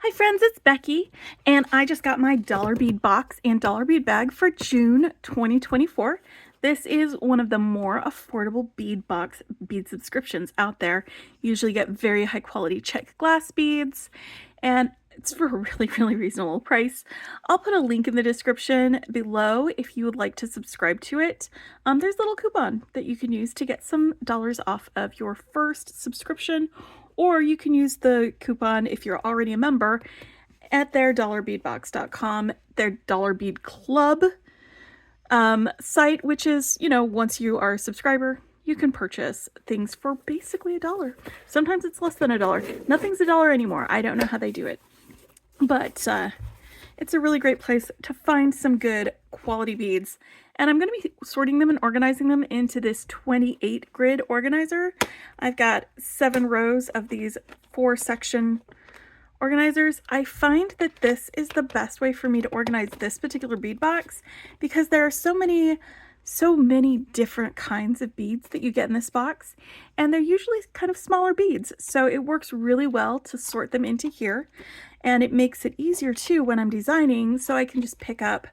Hi friends, it's Becky, and I just got my dollar bead box and dollar bead bag for June 2024. This is one of the more affordable bead subscriptions out there. You usually get very high quality check glass beads, and it's for a really reasonable price. I'll put a link in the description below if you would like to subscribe to it. There's a little coupon that you can use to get some dollars off of your first subscription, or you can use the coupon if you're already a member at their dollarbeadbox.com, their Dollar Bead Club site, which is, once you are a subscriber, you can purchase things for basically $1. Sometimes it's less than $1. Nothing's $1 anymore. I don't know how they do it. But it's a really great place to find some good quality beads. And I'm going to be sorting them and organizing them into this 28 grid organizer. I've got 7 rows of these 4-section organizers. I find that this is the best way for me to organize this particular bead box because there are so many different kinds of beads that you get in this box, and they're usually kind of smaller beads, so it works really well to sort them into here, and it makes it easier too when I'm designing, so I can just pick up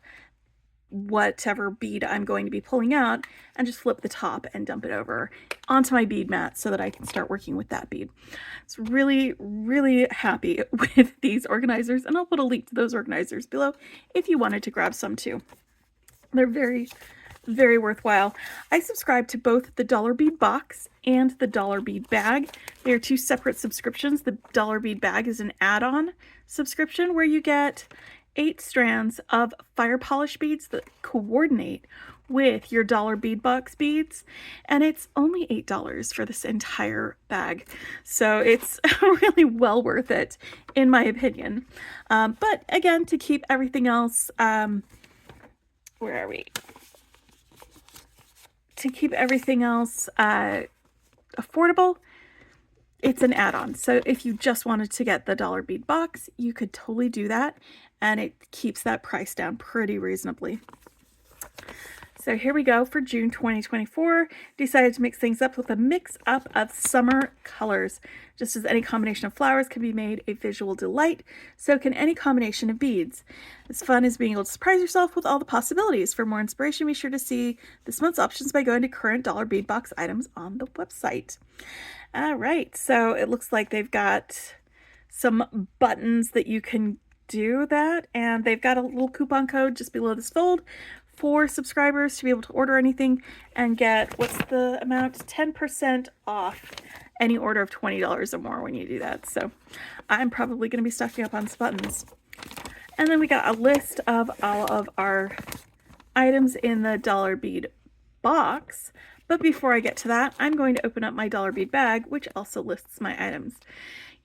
whatever bead I'm going to be pulling out and just flip the top and dump it over onto my bead mat so that I can start working with that bead. It's really happy with these organizers, and I'll put a link to those organizers below if you wanted to grab some too. They're very worthwhile. I subscribe to both the Dollar Bead Box and the Dollar Bead Bag. They are 2 separate subscriptions. The Dollar Bead Bag is an add-on subscription where you get 8 strands of fire polish beads that coordinate with your Dollar Bead Box beads, and it's only $8 for this entire bag, so it's really well worth it in my opinion. But again, to keep everything else where are we? To keep everything else affordable, it's an add-on. So if you just wanted to get the Dollar Bead Box, you could totally do that, and it keeps that price down pretty reasonably. So here we go for June 2024. Decided to mix things up with a mix up of summer colors. Just as any combination of flowers can be made a visual delight, so can any combination of beads. As fun as being able to surprise yourself with all the possibilities. For more inspiration, be sure to see this month's options by going to current Dollar Bead Box items on the website. All right, so it looks like they've got some buttons that you can do that, and they've got a little coupon code just below this fold for subscribers to be able to order anything and get, what's the amount? 10% off any order of $20 or more when you do that. So I'm probably going to be stocking up on some buttons. And then we got a list of all of our items in the Dollar Bead Box. But before I get to that, I'm going to open up my Dollar Bead Bag, which also lists my items.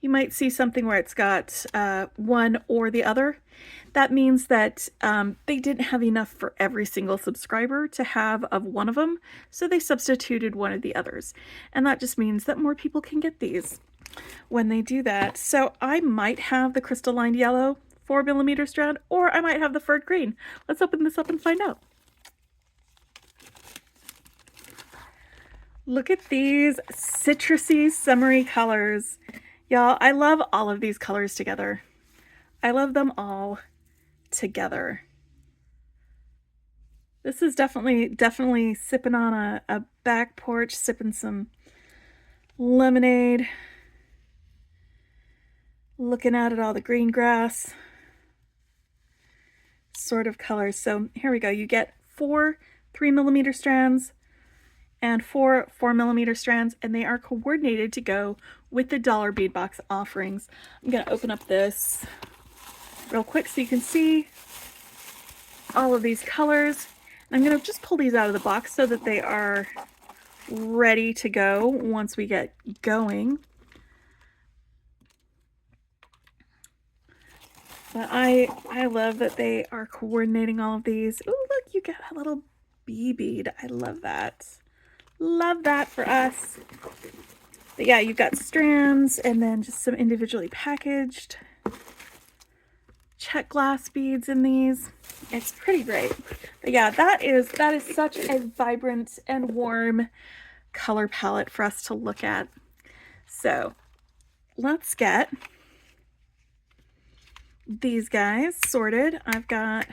You might see something where it's got one or the other. That means that they didn't have enough for every single subscriber to have of one of them, so they substituted one of the others. And that just means that more people can get these when they do that. So I might have the crystal-lined yellow 4mm strand, or I might have the furred green. Let's open this up and find out. Look at these citrusy, summery colors. Y'all, I love all of these colors together. I love them all together. This is definitely sipping on a back porch, sipping some lemonade, looking out at all the green grass sort of colors. So here we go. You get 4 3mm strands and 4 4mm strands, and they are coordinated to go with the Dollar Bead Box offerings. I'm going to open up this real quick so you can see all of these colors. I'm going to just pull these out of the box so that they are ready to go once we get going. But I love that they are coordinating all of these. Oh, look, you got a little bee bead. I love that. Love that for us. But yeah, you've got strands and then just some individually packaged check glass beads in these. It's pretty great. But yeah, that is such a vibrant and warm color palette for us to look at. So let's get these guys sorted. I've got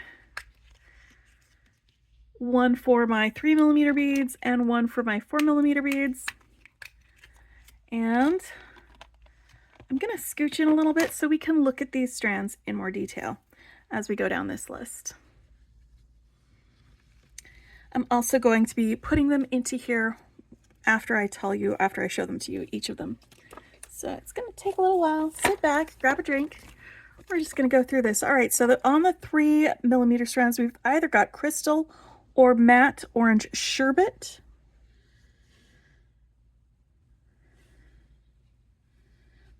one for my 3mm beads and one for my 4mm beads. And I'm going to scooch in a little bit so we can look at these strands in more detail as we go down this list. I'm also going to be putting them into here after I show them to you, each of them. So it's going to take a little while. Sit back, grab a drink. We're just going to go through this. All right, so on the 3mm strands, we've either got crystal or matte orange sherbet.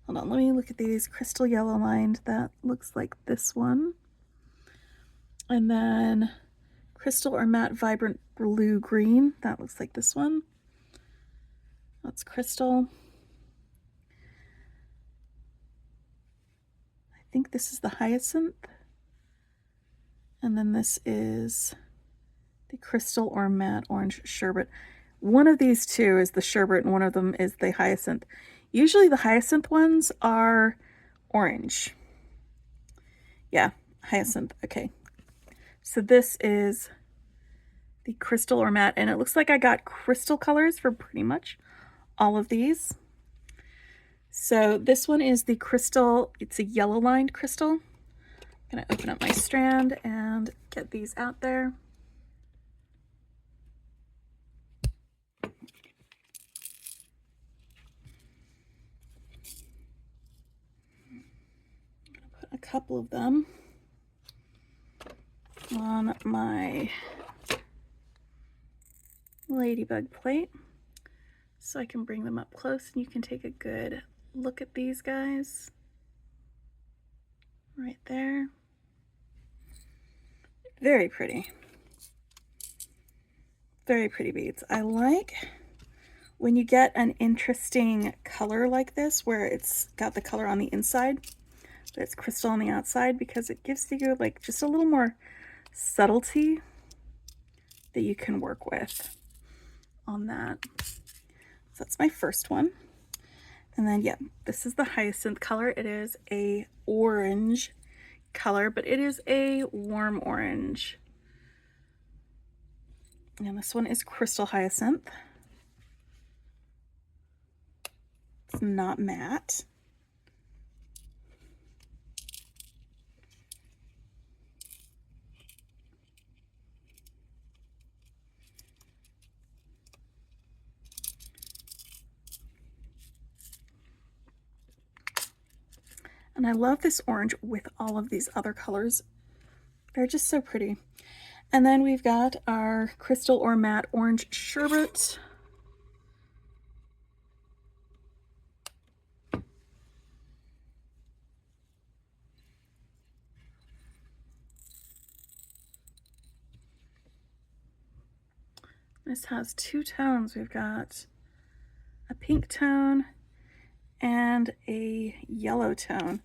Hold on, let me look at these. Crystal yellow lined, that looks like this one. And then crystal or matte vibrant blue green, that looks like this one. That's crystal. I think this is the hyacinth. And then this is the crystal or matte orange sherbet. One of these two is the sherbet and one of them is the hyacinth. Usually the hyacinth ones are orange. Yeah, hyacinth, okay. So this is the crystal or matte, and it looks like I got crystal colors for pretty much all of these. So this one is the crystal, it's a yellow lined crystal. I'm gonna open up my strand and get these out there. A couple of them on my ladybug plate so I can bring them up close and you can take a good look at these guys right there. Very pretty. Very pretty beads. I like when you get an interesting color like this where it's got the color on the inside but it's crystal on the outside, because it gives you like just a little more subtlety that you can work with on that. So that's my first one. And then yeah, this is the hyacinth color. It is a orange color, but it is a warm orange. And this one is crystal hyacinth. It's not matte. And I love this orange with all of these other colors. They're just so pretty. And then we've got our crystal or matte orange sherbet. This has two tones. We've got a pink tone and a yellow tone.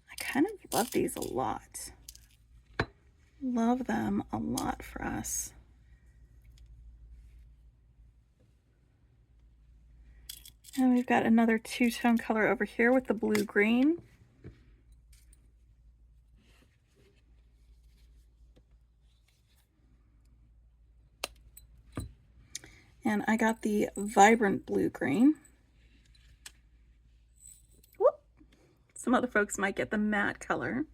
I kind of love these a lot. Love them a lot for us. And we've got another two-tone color over here with the blue-green. And I got the vibrant blue-green. Some other folks might get the matte color.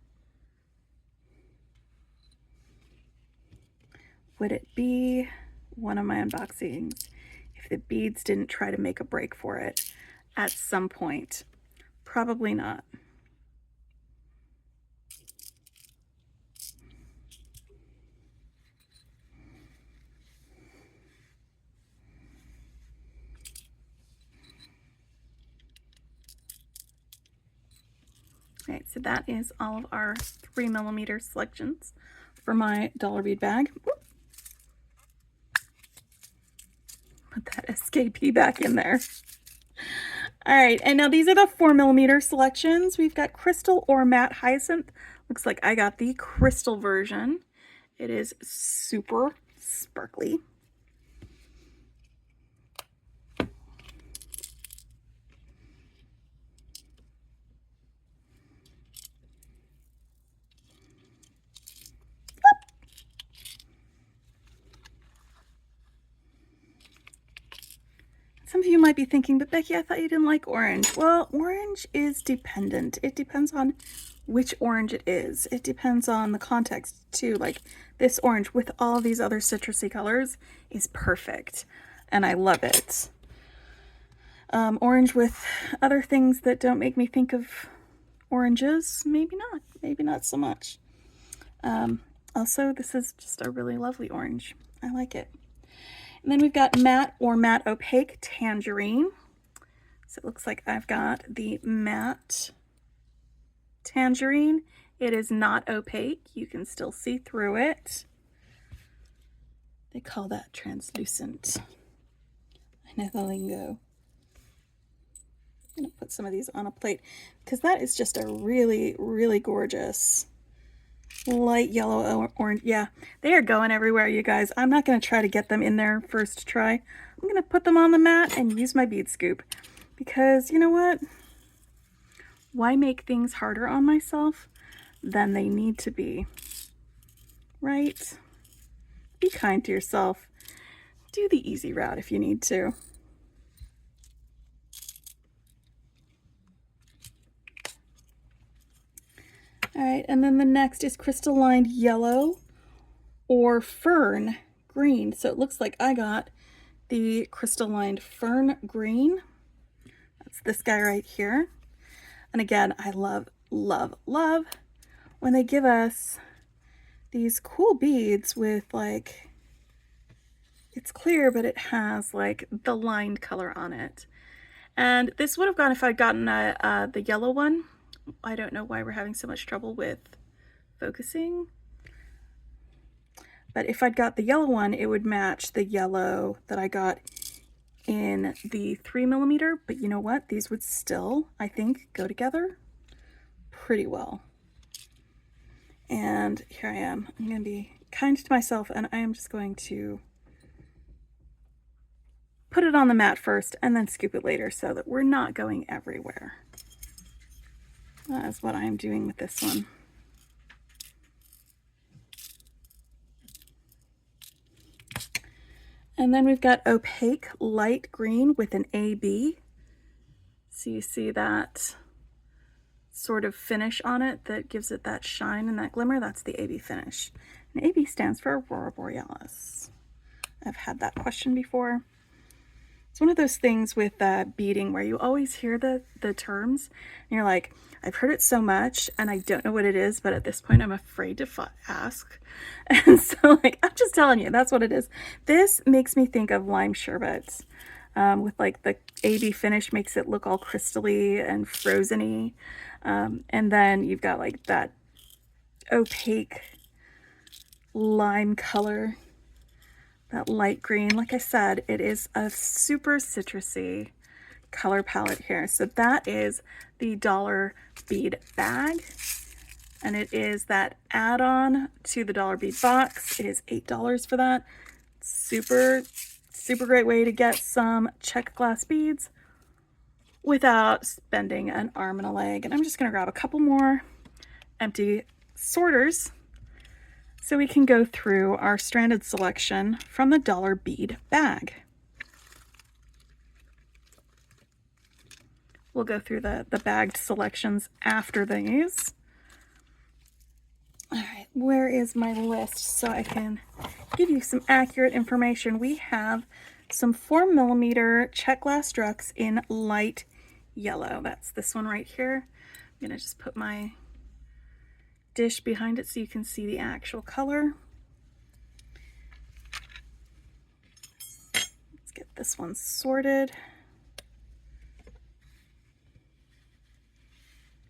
Would it be one of my unboxings if the beads didn't try to make a break for it at some point? Probably not. All right, so that is all of our 3mm selections for my dollar bead bag. Whoop. Put that SKP back in there. All right, and now these are the 4mm selections. We've got crystal or matte hyacinth. Looks like I got the crystal version. It is super sparkly. Some of you might be thinking, but Becky, I thought you didn't like orange. Well, orange is dependent. It depends on which orange it is. It depends on the context too. Like this orange with all these other citrusy colors is perfect, and I love it. Orange with other things that don't make me think of oranges, maybe not so much. Also, this is just a really lovely orange. I like it. And then we've got matte or matte opaque tangerine. So it looks like I've got the matte tangerine. It is not opaque. You can still see through it. They call that translucent. I know the lingo. I'm going to put some of these on a plate because that is just a really, really gorgeous light yellow orange. Yeah, they are going everywhere, you guys. I'm not going to try to get them in there first try. I'm going to put them on the mat and use my bead scoop because you know what? Why make things harder on myself than they need to be? Right? Be kind to yourself. Do the easy route if you need to. All right, and then the next is crystalline yellow or fern green. So it looks like I got the crystalline fern green. That's this guy right here. And again, I love, love, love when they give us these cool beads with like, it's clear, but it has like the lined color on it. And this would have gone if I'd gotten the yellow one. I don't know why we're having so much trouble with focusing. But if I'd got the yellow one, it would match the yellow that I got in the 3mm. But you know what? These would still, I think, go together pretty well. And here I am. I'm going to be kind to myself, and I am just going to put it on the mat first and then scoop it later so that we're not going everywhere. That is what I'm doing with this one. And then we've got opaque light green with an AB. So you see that sort of finish on it that gives it that shine and that glimmer. That's the AB finish. And AB stands for Aurora Borealis. I've had that question before. It's one of those things with beading where you always hear the terms and you're like, I've heard it so much and I don't know what it is, but at this point I'm afraid to ask. And so like, I'm just telling you, that's what it is. This makes me think of lime sherbet with like the AB finish makes it look all crystally and frozen-y. And then you've got like that opaque lime color. That light green, like I said, it is a super citrusy color palette here. So that is the dollar bead bag. And it is that add-on to the dollar bead box. It is $8 for that. Super, super great way to get some check glass beads without spending an arm and a leg. And I'm just gonna grab a couple more empty sorters so we can go through our stranded selection from the dollar bead bag. We'll go through the bagged selections after these. All right, where is my list so I can give you some accurate information? We have some 4mm check glass Drux in light yellow. That's this one right here. I'm gonna just put my dish behind it so you can see the actual color. Let's get this one sorted.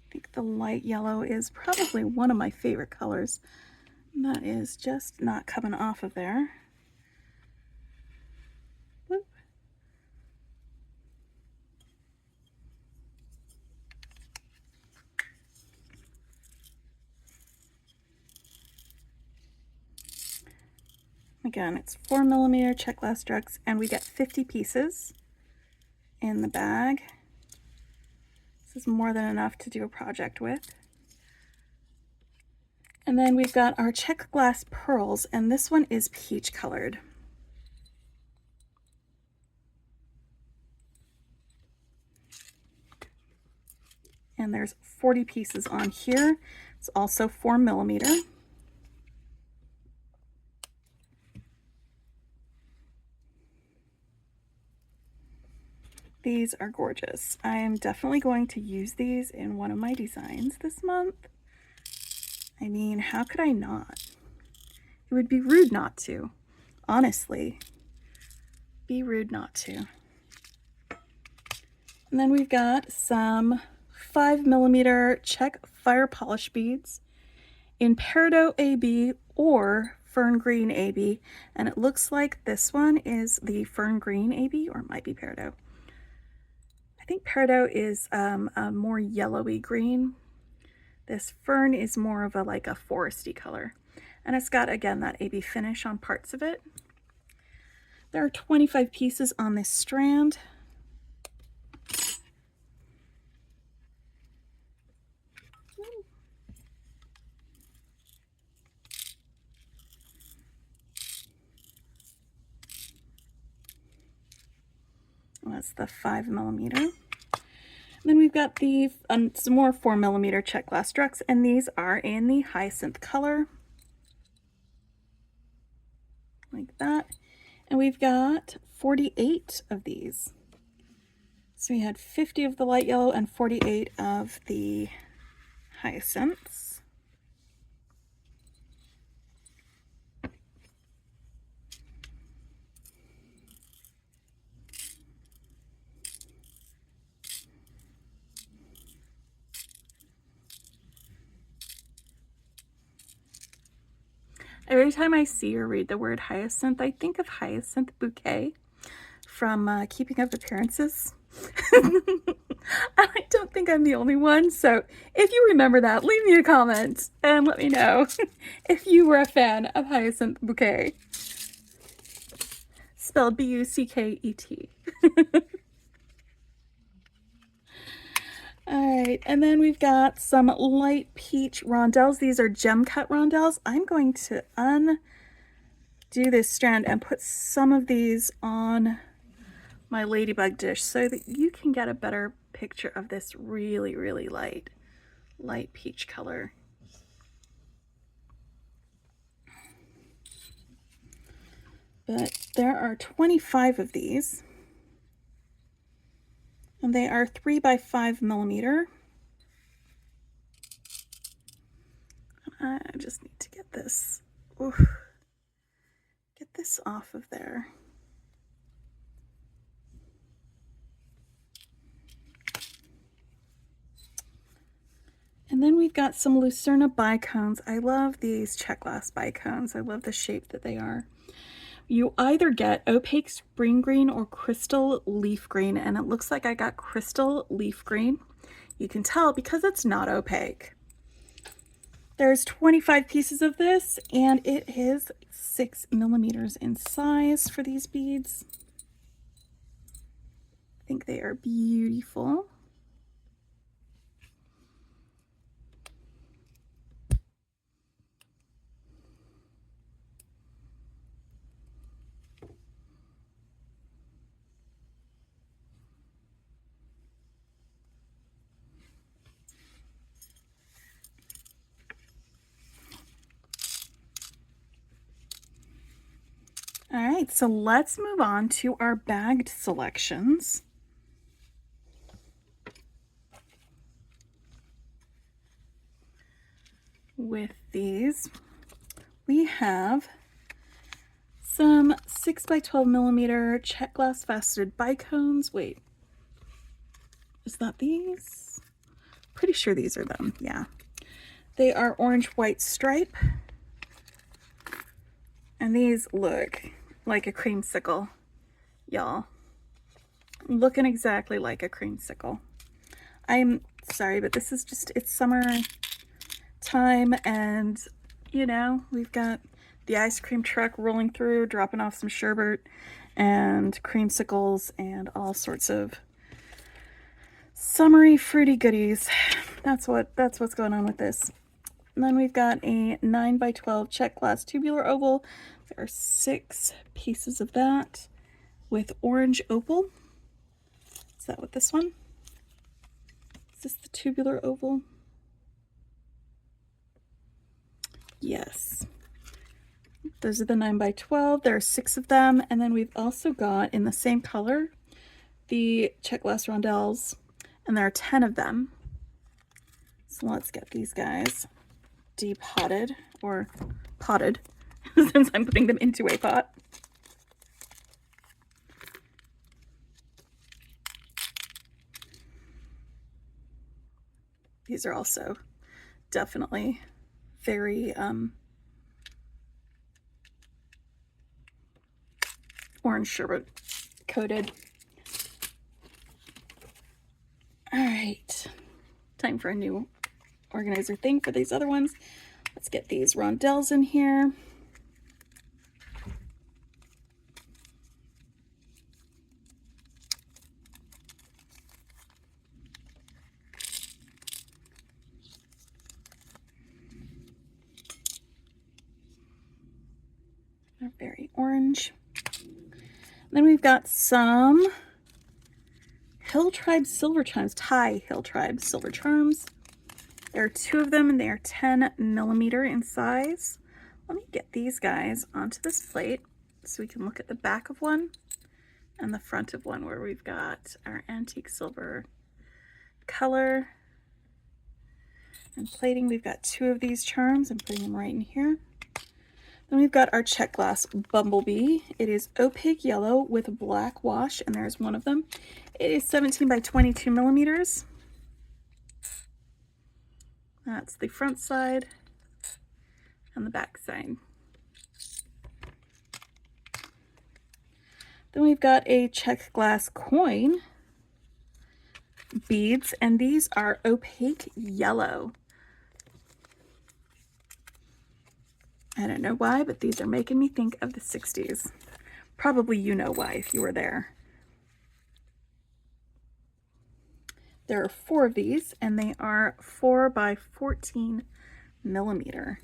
I think the light yellow is probably one of my favorite colors. And that is just not coming off of there. Whoop. Again, it's 4mm check glass Drux, and we get 50 pieces in the bag. This is more than enough to do a project with. And then we've got our check glass pearls, and this one is peach colored. and there's 40 pieces on here. It's also 4mm. These are gorgeous. I am definitely going to use these in one of my designs this month. I mean, how could I not? It would be rude not to. Honestly, be rude not to. And then we've got some 5mm check fire polish beads in Peridot AB or Fern Green AB. And it looks like this one is the Fern Green AB, or it might be Peridot. I think Peridot is a more yellowy green. This fern is more of a like a foresty color. And it's got, again, that AB finish on parts of it. There are 25 pieces on this strand. That's the 5mm. And then we've got the some more 4mm check glass drucks, and these are in the hyacinth color, like that. And we've got 48 of these. So we had 50 of the light yellow and 48 of the hyacinths. Every time I see or read the word hyacinth, I think of Hyacinth Bouquet from Keeping Up Appearances. I don't think I'm the only one, so if you remember that, leave me a comment and let me know if you were a fan of Hyacinth Bouquet. Spelled B-U-C-K-E-T. Alright, and then we've got some light peach rondelles. These are gem cut rondelles. I'm going to undo this strand and put some of these on my ladybug dish so that you can get a better picture of this really, really light peach color. But there are 25 of these. And they are 3 by 5mm. I just need to get this, get this off of there. And then we've got some Lucerna bicones. I love these check glass bicones. I love the shape that they are. You either get opaque spring green or crystal leaf green, and it looks like I got crystal leaf green. You can tell because it's not opaque. There's 25 pieces of this, and it is 6mm in size for these beads. I think they are beautiful. All right, so let's move on to our bagged selections. With these, we have some 6 by 12mm check glass faceted bicones. Wait, is that these? Pretty sure these are them, yeah. They are orange white stripe. And these look like a creamsicle, y'all. Looking exactly like a creamsicle. I'm sorry, but this is just, it's summer time, and you know, we've got the ice cream truck rolling through, dropping off some sherbet and creamsicles and all sorts of summery fruity goodies. That's what's going on with this. And then we've got a 9 by 12 check glass tubular oval. There are 6 pieces of that with orange opal. Is that what this one? Is this the tubular oval? Yes. Those are the 9x12. There are 6 of them. And then we've also got, in the same color, the check glass rondelles, and there are 10 of them. So let's get these guys depotted, or potted, since I'm putting them into a pot. These are also definitely very orange sherbet coated. All right, time for a new organizer thing for these other ones. Let's get these rondelles in here. They're very orange. Then we've got some Hill Tribe Silver Charms, Thai Hill Tribe Silver Charms. There are 2 of them and they are 10mm in size. Let me get these guys onto this plate so we can look at the back of one and the front of one, where we've got our antique silver color and plating. We've got 2 of these charms. I'm putting them right in here. Then we've got our check glass bumblebee. It is opaque yellow with black wash, and there's one of them. It is 17x22mm. That's the front side and the back side. Then we've got a check glass coin beads, and these are opaque yellow. I don't know why, but these are making me think of the 60s. Probably you know why if you were there. There are 4 of these, and they are 4x14mm.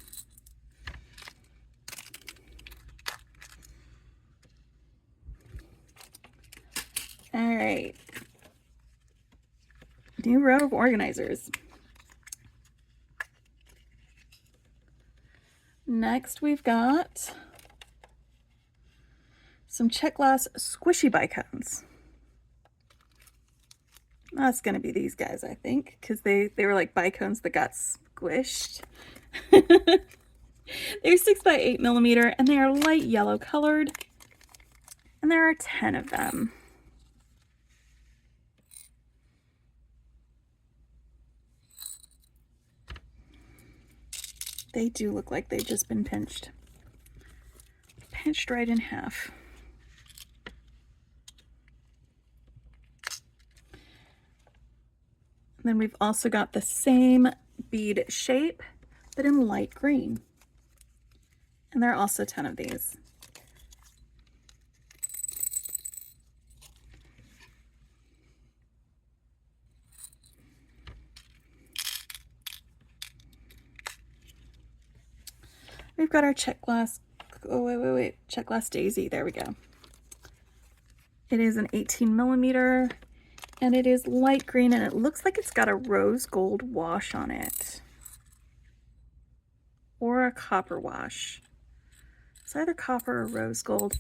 All right. New row of organizers. Next, we've got some check glass squishy bicones. That's going to be these guys, I think, because they were like bicones that got squished. They're 6x8mm, and they are light yellow colored, and there are 10 of them. They do look like they've just been pinched. Pinched right in half. And then we've also got the same bead shape, but in light green. And there are also 10 of these. We've got our check glass, check glass daisy, there we go. It is an 18mm, and it is light green, and it looks like it's got a rose gold wash on it. Or a copper wash. It's either copper or rose gold.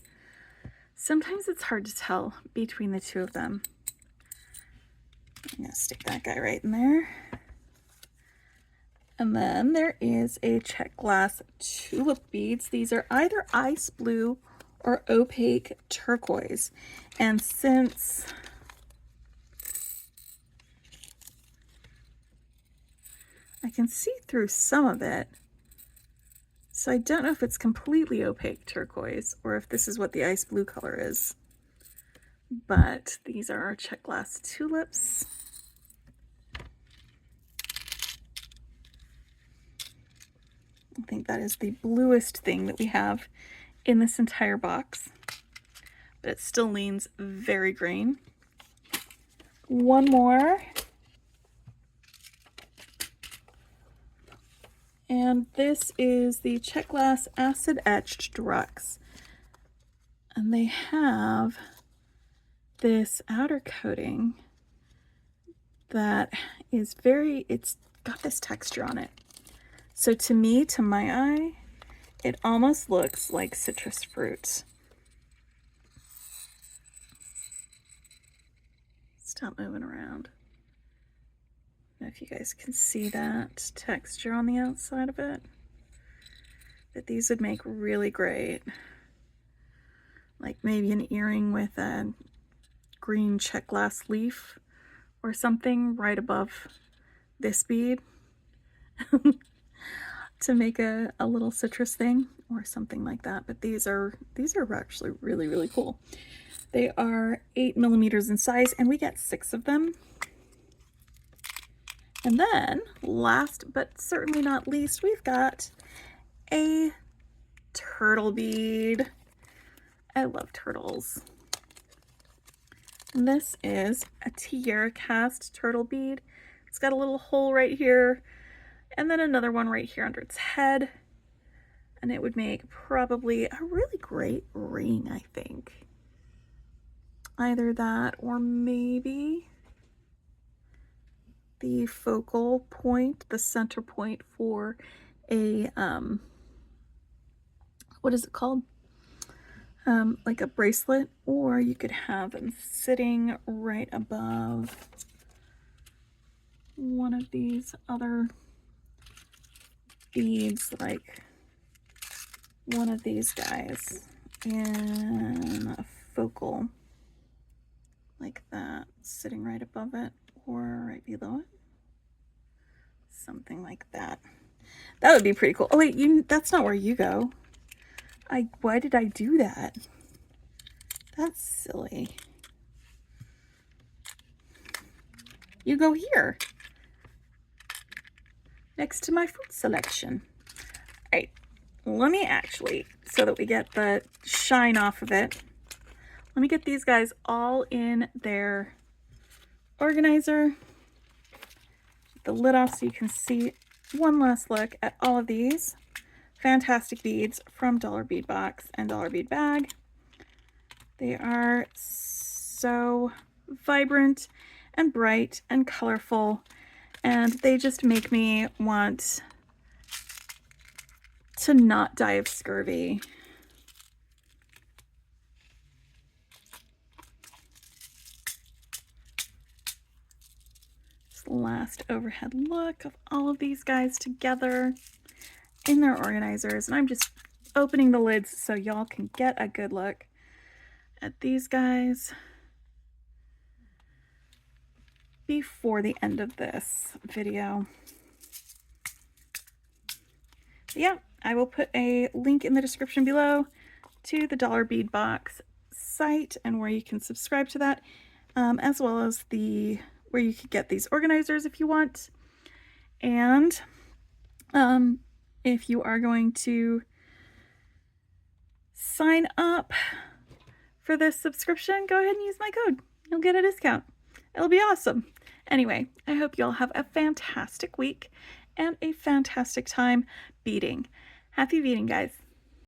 Sometimes it's hard to tell between the 2 of them. I'm gonna stick that guy right in there. And then there is a check glass tulip beads. These are either ice blue or opaque turquoise. And since I can see through some of it, so I don't know if it's completely opaque turquoise or if this is what the ice blue color is. But these are our check glass tulips. I think that is the bluest thing that we have in this entire box, but it still leans very green. One more. And this is the check glass acid etched Drux. And they have this outer coating that is it's got this texture on it. So to me, to my eye, it almost looks like citrus fruit. Stop moving around. I don't know if you guys can see that texture on the outside of it. But these would make really great, like maybe an earring with a green check glass leaf or something right above this bead to make a little citrus thing or something like that. But these are actually really, really cool. They are 8 millimeters in size, and we get 6 of them. And then, last but certainly not least, we've got a turtle bead. I love turtles. And this is a tiara cast turtle bead. It's got a little hole right here, and then another one right here under its head. And it would make probably a really great ring, I think. Either that or maybe the focal point, the center point for a, what is it called? Like a bracelet, or you could have them sitting right above one of these other beads, like one of these guys in a focal, like that, sitting right above it or right below it. Something like that. That would be pretty cool. Oh wait, that's not where you go. Why did I do that? That's silly. You go here. Next to my fruit selection. All right, let me actually, so that we get the shine off of it, let me get these guys all in their organizer. The lid off so you can see one last look at all of these fantastic beads from Dollar Bead Box and Dollar Bead Bag. They are so vibrant and bright and colorful, and they just make me want to not die of scurvy. Last overhead look of all of these guys together in their organizers, and I'm just opening the lids so y'all can get a good look at these guys before the end of this video. But yeah, I will put a link in the description below to the Dollar Bead Box site and where you can subscribe to that, as well as where you could get these organizers if you want. And if you are going to sign up for this subscription, go ahead and use my code. You'll get a discount. It'll be awesome. Anyway, I hope you all have a fantastic week and a fantastic time beading. Happy beading, guys.